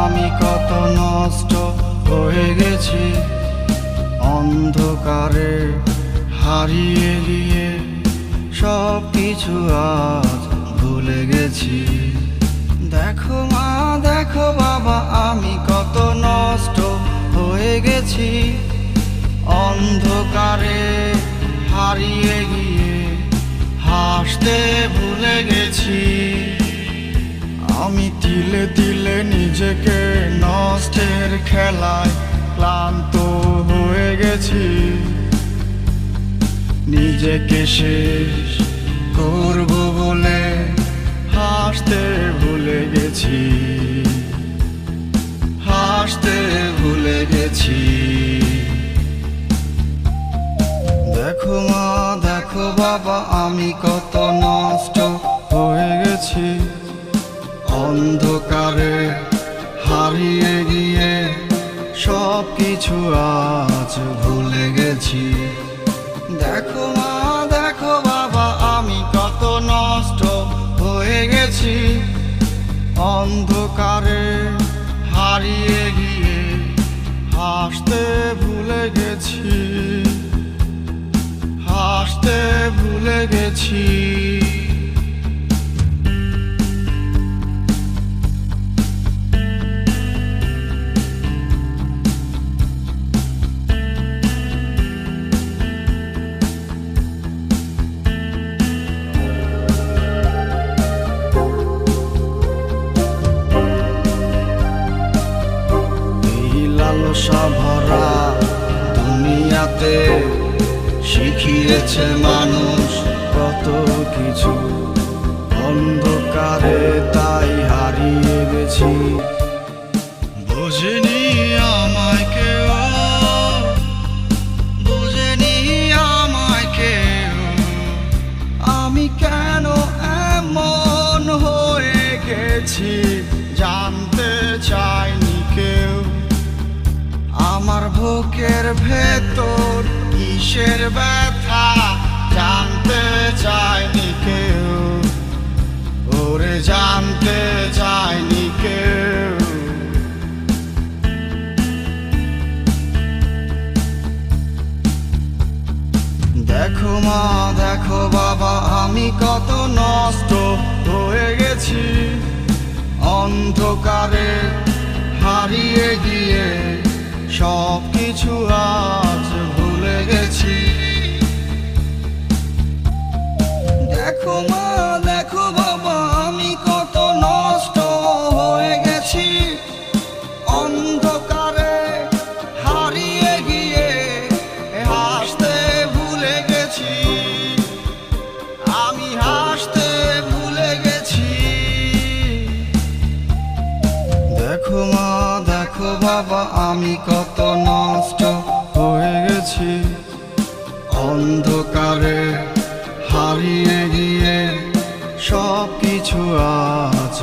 আমি কত নষ্ট হয়ে গেছি, অন্ধকারে হারিয়ে গিয়ে সব কিছু আজ ভুলে গেছি। দেখো মা দেখো বাবা, আমি কত নষ্ট হয়ে গেছি, অন্ধকারে হারিয়ে গিয়ে হাসতে ভুলে গেছি। আমি তিলে তিলে নিজেকে নষ্টের খেলায় ক্লান্ত হয়ে গেছি, নিজেকে শেষ করব বলে হাসতে ভুলে গেছি, হাসতে ভুলে গেছি। দেখো মা দেখো বাবা, আমি কত নষ্ট হয়ে গেছি, অন্ধকারে হারিয়ে গিয়ে সব কিছু আজ ভুলে গেছি। দেখো মা দেখো বাবা, আমি কত নষ্ট হয়ে গেছি, অন্ধকারে হারিয়ে গিয়ে হাসতে ভুলে গেছি, হাসতে ভুলে গেছি। লালসা ভরা দুনিয়াতে শিখিয়েছে মানুষ কত কিছু, অন্ধকারে তাই হারিয়ে গেছি। বুঝিনি আমায় কেউ, বুঝেনি আমায় কেউ, আমি কেন এমন হয়ে গেছি জানতে চাইনি কেউ। আমার বুকের ভেতর কিসের ব্যথা জানতে চায়নি কেউ, ওরে জানতে চায়নি কেউ। দেখো মা দেখো বাবা, আমি কত নষ্ট হয়ে গেছি, অন্ধকারে হারিয়ে গিয়ে সব কিছু আজ ভুলে গেছি। দেখো মা দেখো বাবা, আমি কত নষ্ট হয়ে গেছি, অন্ধকারে হারিয়ে গিয়ে হাসতে ভুলে গেছি, আমি হাসতে ভুলে গেছি। দেখো মা দেখো বাবা, আমি কত নষ্ট হয়ে গেছি, অন্ধকারে হারিয়ে গিয়ে সব কিছু আজ